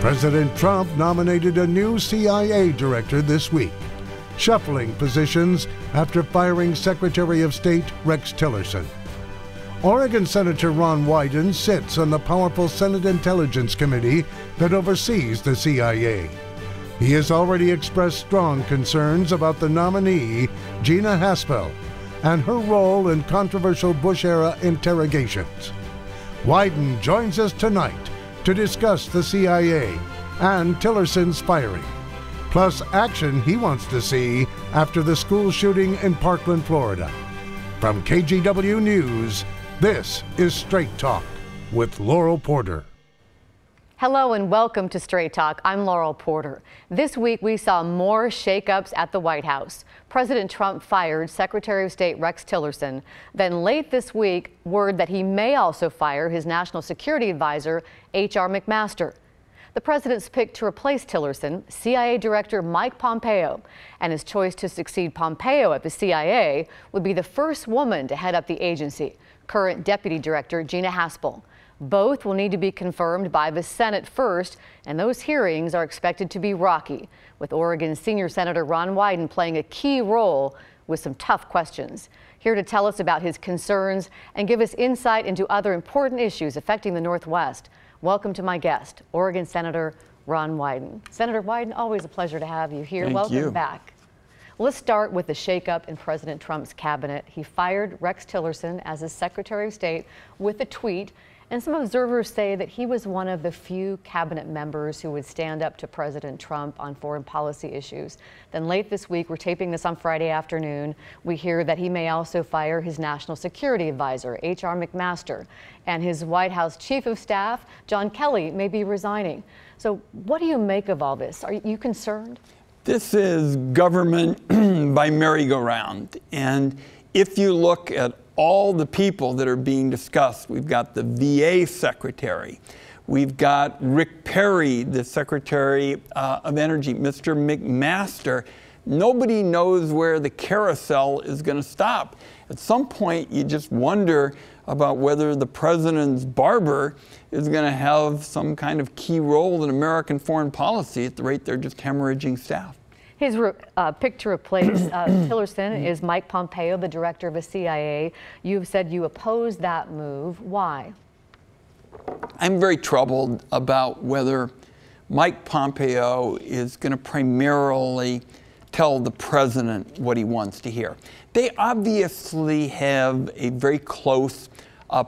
President Trump nominated a new CIA director this week, shuffling positions after firing Secretary of State Rex Tillerson. Oregon Senator Ron Wyden sits on the powerful Senate Intelligence Committee that oversees the CIA. He has already expressed strong concerns about the nominee, Gina Haspel, and her role in controversial Bush-era interrogations. Wyden joins us tonight to discuss the CIA and Tillerson's firing, plus action he wants to see after the school shooting in Parkland, Florida. From KGW News, this is Straight Talk with Laurel Porter. Hello and welcome to Straight Talk. I'm Laurel Porter. This week we saw more shakeups at the White House. President Trump fired Secretary of State Rex Tillerson. Then late this week, word that he may also fire his national security advisor, H.R. McMaster. The president's pick to replace Tillerson, CIA Director Mike Pompeo, and his choice to succeed Pompeo at the CIA would be the first woman to head up the agency, current Deputy Director Gina Haspel. Both will need to be confirmed by the Senate first, and those hearings are expected to be rocky, with Oregon Senior Senator Ron Wyden playing a key role with some tough questions. Here to tell us about his concerns and give us insight into other important issues affecting the Northwest. Welcome to my guest, Oregon Senator Ron Wyden. Senator Wyden, always a pleasure to have you here. Welcome back. Let's start with the shakeup in President Trump's cabinet. He fired Rex Tillerson as his Secretary of State with a tweet. And some observers say that he was one of the few cabinet members who would stand up to President Trump on foreign policy issues. Then late this week, we're taping this on Friday afternoon, we hear that he may also fire his national security advisor, H.R. McMaster, and his White House chief of staff, John Kelly, may be resigning. So what do you make of all this? Are you concerned? This is government by merry-go-round. And if you look at all the people that are being discussed, we've got the VA secretary, we've got Rick Perry, the Secretary of Energy, Mr. McMaster. Nobody knows where the carousel is going to stop. At some point, you just wonder about whether the president's barber is going to have some kind of key role in American foreign policy at the rate they're just hemorrhaging staff. His pick to replace Tillerson is Mike Pompeo, the director of the CIA. You've said you oppose that move. Why? I'm very troubled about whether Mike Pompeo is going to primarily tell the president what he wants to hear. They obviously have a very close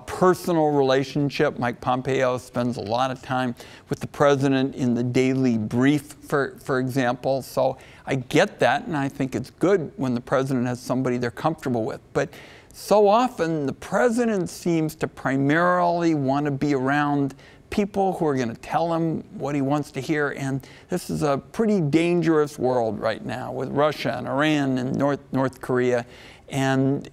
personal relationship. Mike Pompeo spends a lot of time with the president in the daily brief, for example. So I get that, and I think it's good when the president has somebody they're comfortable with. But so often, the president seems to primarily want to be around people who are going to tell him what he wants to hear. And this is a pretty dangerous world right now with Russia and Iran and North Korea. And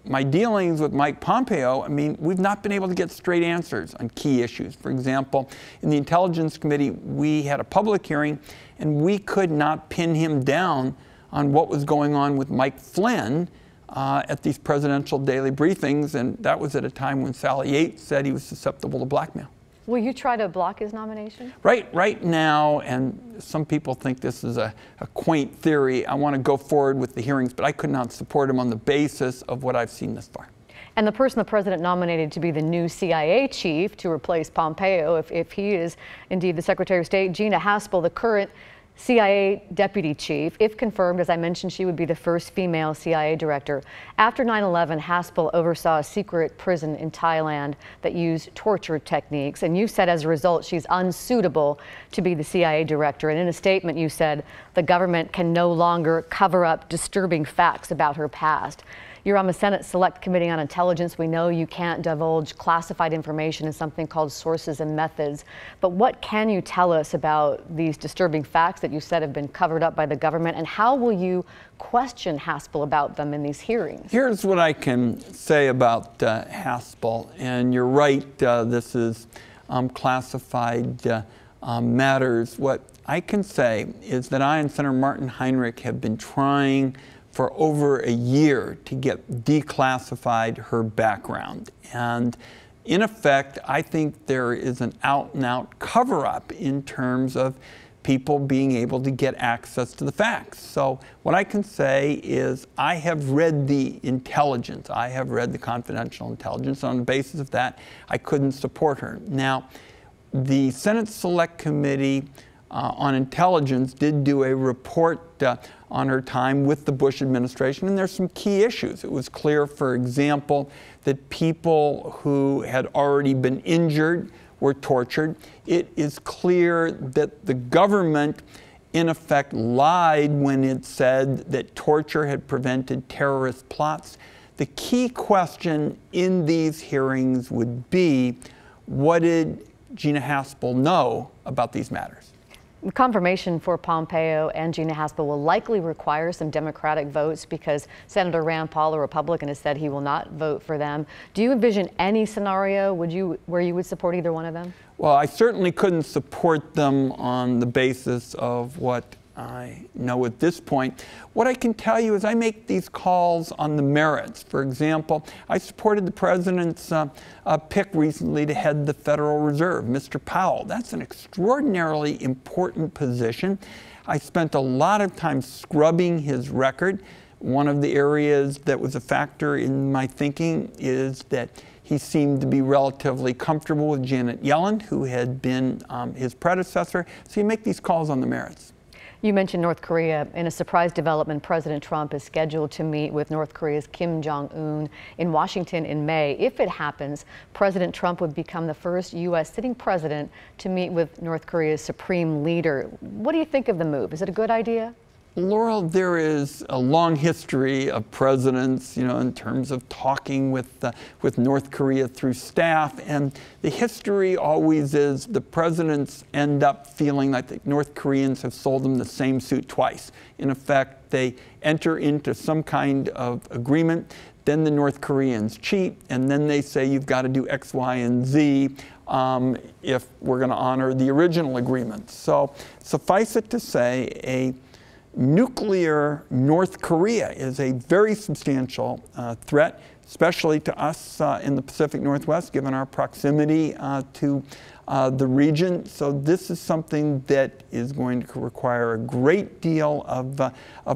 my dealings with Mike Pompeo, I mean, we've not been able to get straight answers on key issues. For example, in the Intelligence Committee, we had a public hearing, and we could not pin him down on what was going on with Mike Flynn at these presidential daily briefings, and that was at a time when Sally Yates said he was susceptible to blackmail. Will you try to block his nomination? Right now, and some people think this is a quaint theory, I want to go forward with the hearings, but I could not support him on the basis of what I've seen thus far. And the person the president nominated to be the new CIA chief to replace Pompeo, if he is indeed the Secretary of State, Gina Haspel, the current CIA deputy chief. If confirmed, as I mentioned, she would be the first female CIA director. After 9/11, Haspel oversaw a secret prison in Thailand that used torture techniques. And you said as a result, she's unsuitable to be the CIA director. And in a statement, you said the government can no longer cover up disturbing facts about her past. You're on the Senate Select Committee on Intelligence. We know you can't divulge classified information in something called sources and methods. But what can you tell us about these disturbing facts that you said have been covered up by the government? And how will you question Haspel about them in these hearings? Here's what I can say about Haspel. And you're right, this is classified matters. What I can say is that I and Senator Martin Heinrich have been trying for over a year to get declassified her background. And in effect, I think there is an out-and-out cover-up in terms of people being able to get access to the facts. So what I can say is I have read the intelligence. I have read the confidential intelligence. On the basis of that, I couldn't support her. Now, the Senate Select Committee on Intelligence did do a report on her time with the Bush administration, and there's some key issues. It was clear, for example, that people who had already been injured were tortured. It is clear that the government, in effect, lied when it said that torture had prevented terrorist plots. The key question in these hearings would be, what did Gina Haspel know about these matters? Confirmation for Pompeo and Gina Haspel will likely require some Democratic votes because Senator Rand Paul, a Republican, has said he will not vote for them. Do you envision any scenario where you would support either one of them? Well, I certainly couldn't support them on the basis of what I know at this point. What I can tell you is I make these calls on the merits. For example, I supported the president's pick recently to head the Federal Reserve, Mr. Powell. That's an extraordinarily important position. I spent a lot of time scrubbing his record. One of the areas that was a factor in my thinking is that he seemed to be relatively comfortable with Janet Yellen, who had been his predecessor. So you make these calls on the merits. You mentioned North Korea. In a surprise development, President Trump is scheduled to meet with North Korea's Kim Jong-un in Washington in May. If it happens, President Trump would become the first U.S. sitting president to meet with North Korea's supreme leader. What do you think of the move? Is it a good idea? Laurel, there is a long history of presidents, in terms of talking with North Korea through staff, and the history always is the presidents end up feeling like the North Koreans have sold them the same suit twice. In effect, they enter into some kind of agreement, then the North Koreans cheat, and then they say you've got to do X, Y, and Z if we're going to honor the original agreement. So suffice it to say, a nuclear North Korea is a very substantial threat, especially to us in the Pacific Northwest, given our proximity to the region. So this is something that is going to require a great deal of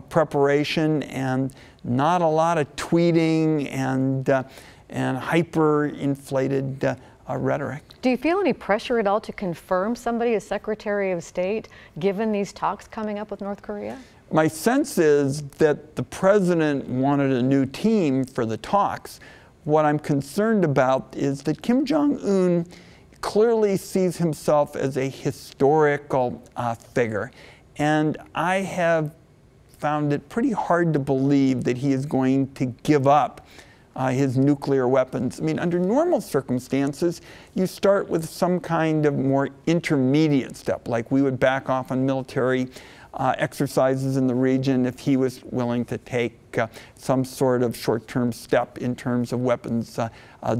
preparation and not a lot of tweeting and hyper-inflated rhetoric. Do you feel any pressure at all to confirm somebody as Secretary of State, given these talks coming up with North Korea? My sense is that the president wanted a new team for the talks. What I'm concerned about is that Kim Jong-un clearly sees himself as a historical figure. And I have found it pretty hard to believe that he is going to give up his nuclear weapons. I mean, under normal circumstances, you start with some kind of more intermediate step, like we would back off on military exercises in the region if he was willing to take some sort of short-term step in terms of weapons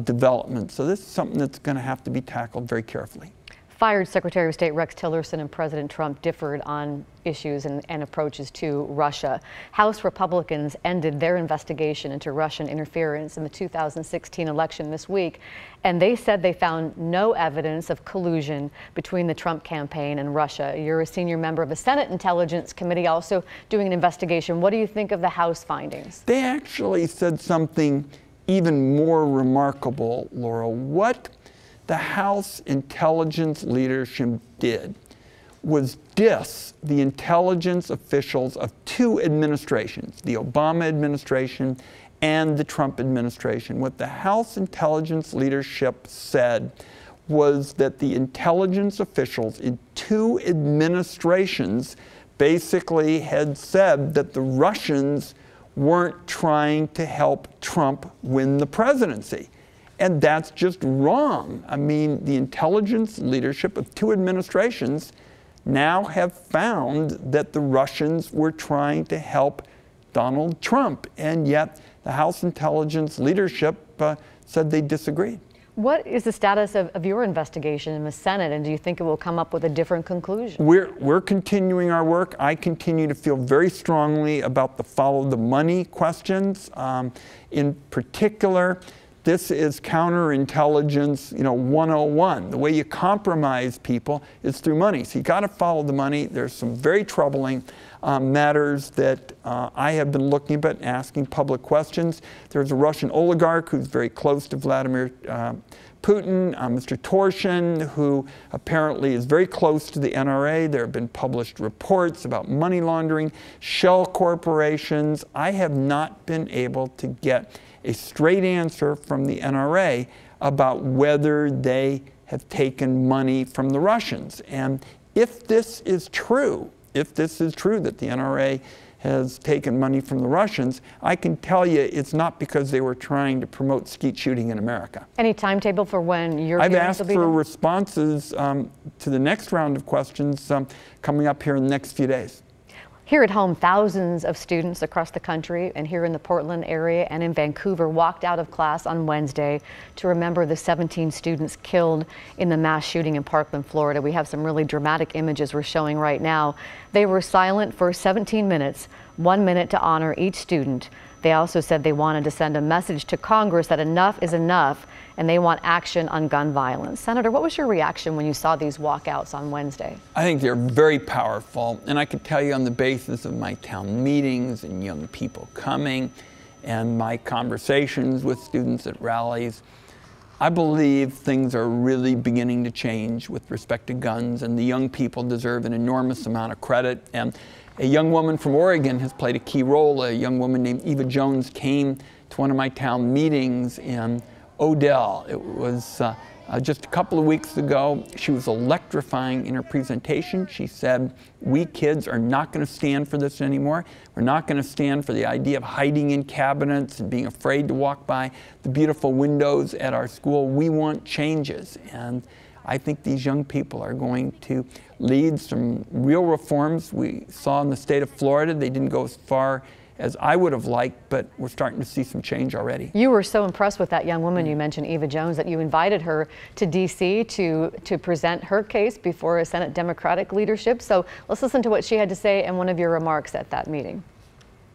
development. So this is something that's going to have to be tackled very carefully. Fired Secretary of State Rex Tillerson and President Trump differed on issues and approaches to Russia. House Republicans ended their investigation into Russian interference in the 2016 election this week, and they said they found no evidence of collusion between the Trump campaign and Russia. You're a senior member of the Senate Intelligence Committee, also doing an investigation. What do you think of the House findings? They actually said something even more remarkable, Laurel. What the House intelligence leadership did was diss the intelligence officials of two administrations, the Obama administration and the Trump administration. What the House intelligence leadership said was that the intelligence officials in two administrations basically had said that the Russians weren't trying to help Trump win the presidency. And that's just wrong. I mean, the intelligence leadership of two administrations now have found that the Russians were trying to help Donald Trump, and yet the House intelligence leadership said they disagreed. What is the status of your investigation in the Senate, and do you think it will come up with a different conclusion? We're continuing our work. I continue to feel very strongly about the follow the money questions. In particular, this is counterintelligence, 101. The way you compromise people is through money. So you got to follow the money. There's some very troubling matters that I have been looking at and asking public questions. There's a Russian oligarch who's very close to Vladimir Putin, Mr. Torshin, who apparently is very close to the NRA. There have been published reports about money laundering, shell corporations. I have not been able to get a straight answer from the NRA about whether they have taken money from the Russians. And if this is true that the NRA has taken money from the Russians, I can tell you it's not because they were trying to promote skeet shooting in America. Any timetable for when your I've hearings asked will be for done? responses to the next round of questions coming up here in the next few days. Here at home, thousands of students across the country and here in the Portland area and in Vancouver walked out of class on Wednesday to remember the 17 students killed in the mass shooting in Parkland, Florida. We have some really dramatic images we're showing right now. They were silent for 17 minutes, 1 minute to honor each student. They also said they wanted to send a message to Congress that enough is enough and they want action on gun violence. Senator, what was your reaction when you saw these walkouts on Wednesday? I think they're very powerful, and I can tell you on the basis of my town meetings and young people coming and my conversations with students at rallies, I believe things are really beginning to change with respect to guns, and the young people deserve an enormous amount of credit. And a young woman from Oregon has played a key role. A young woman named Eva Jones came to one of my town meetings in Odell. It was just a couple of weeks ago. She was electrifying in her presentation. She said, we kids are not going to stand for this anymore. We're not going to stand for the idea of hiding in cabinets and being afraid to walk by the beautiful windows at our school. We want changes. And I think these young people are going to lead some real reforms. We saw in the state of Florida, they didn't go as far as I would have liked, but we're starting to see some change already. You were so impressed with that young woman you mentioned, Eva Jones, that you invited her to D.C. to present her case before a Senate Democratic leadership. So let's listen to what she had to say in one of your remarks at that meeting.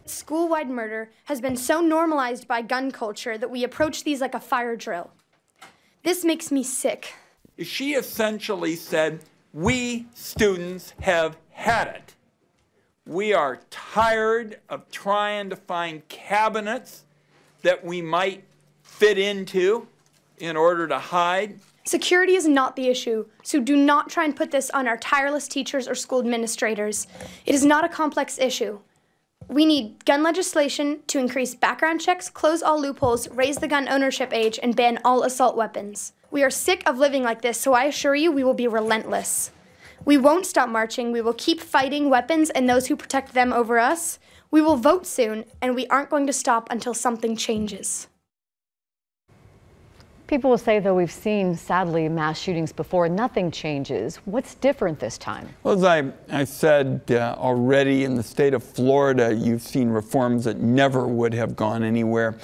School-wide murder has been so normalized by gun culture that we approach these like a fire drill. This makes me sick. She essentially said, we students have had it. We are tired of trying to find cabinets that we might fit into in order to hide. Security is not the issue, so do not try and put this on our tireless teachers or school administrators. It is not a complex issue. We need gun legislation to increase background checks, close all loopholes, raise the gun ownership age, and ban all assault weapons. We are sick of living like this, so I assure you we will be relentless. We won't stop marching. We will keep fighting weapons and those who protect them over us. We will vote soon, and we aren't going to stop until something changes. People will say, though, we've seen, sadly, mass shootings before. Nothing changes. What's different this time? Well, as I said already, in the state of Florida, you've seen reforms that never would have gone anywhere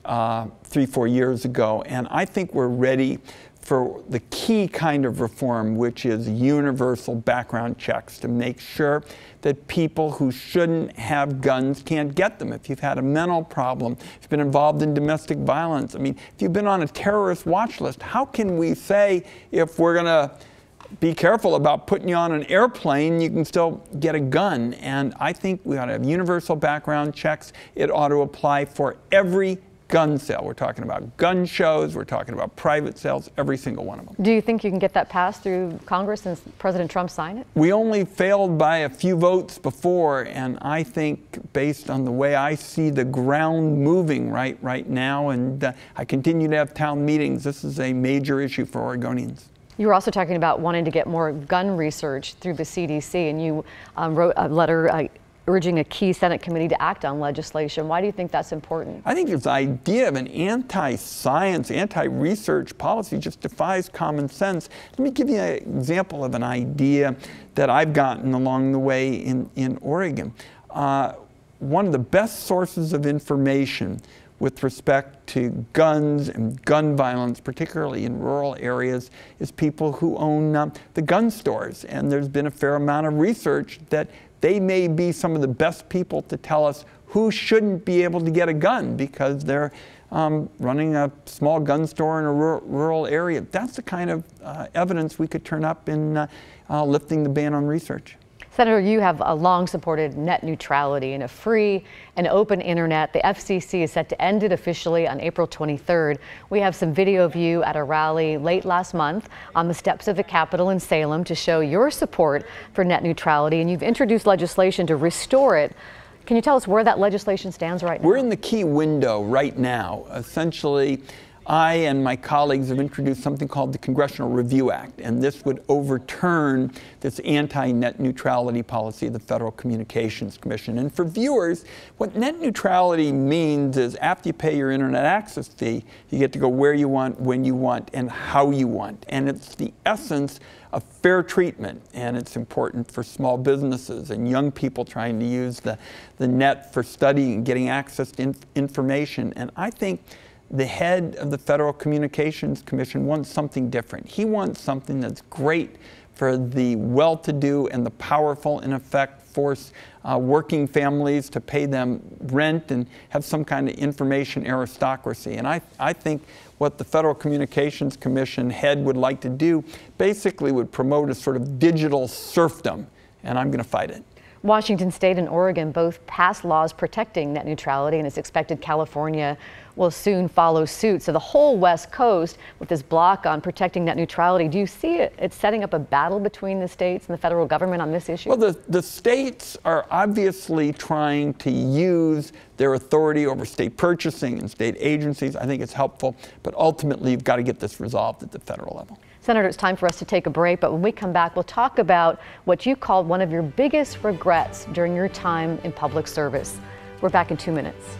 3-4 years ago. And I think we're ready for the key kind of reform, which is universal background checks to make sure that people who shouldn't have guns can't get them. If you've had a mental problem, if you've been involved in domestic violence, I mean, if you've been on a terrorist watch list, how can we say if we're going to be careful about putting you on an airplane, you can still get a gun? And I think we ought to have universal background checks. It ought to apply for every gun sale. We're talking about gun shows, we're talking about private sales, every single one of them. Do you think you can get that passed through Congress and President Trump sign it? We only failed by a few votes before, and I think based on the way I see the ground moving right now, and I continue to have town meetings, this is a major issue for Oregonians. You were also talking about wanting to get more gun research through the CDC, and you wrote a letter urging a key Senate committee to act on legislation. Why do you think that's important? I think this idea of an anti-science, anti-research policy just defies common sense. Let me give you an example of an idea that I've gotten along the way in Oregon. One of the best sources of information with respect to guns and gun violence, particularly in rural areas, is people who own the gun stores. And there's been a fair amount of research that they may be some of the best people to tell us who shouldn't be able to get a gun because they're running a small gun store in a rural area. That's the kind of evidence we could turn up in lifting the ban on research. Senator, you have long supported net neutrality and a free and open internet. The FCC is set to end it officially on April 23rd. We have some video of you at a rally late last month on the steps of the Capitol in Salem to show your support for net neutrality, and you've introduced legislation to restore it. Can you tell us where that legislation stands right now? We're in the key window right now. Essentially, I and my colleagues have introduced something called the Congressional Review Act, and this would overturn this anti-net neutrality policy of the Federal Communications Commission. And for viewers, what net neutrality means is after you pay your internet access fee, you get to go where you want, when you want, and how you want. And it's the essence of fair treatment, and it's important for small businesses and young people trying to use the net for studying and getting access to information. And I think the head of the Federal Communications Commission wants something different. He wants something that's great for the well-to-do and the powerful, in effect, force working families to pay them rent and have some kind of information aristocracy. And I think what the Federal Communications Commission head would like to do basically would promote a sort of digital serfdom, and I'm going to fight it. Washington State and Oregon both passed laws protecting net neutrality, and it's expected California will soon follow suit. So the whole West Coast, with this block on protecting net neutrality, do you see it setting up a battle between the states and the federal government on this issue? Well, the states are obviously trying to use their authority over state purchasing and state agencies. I think it's helpful, but ultimately you've got to get this resolved at the federal level. Senator, it's time for us to take a break, but when we come back, we'll talk about what you called one of your biggest regrets during your time in public service. We're back in 2 minutes.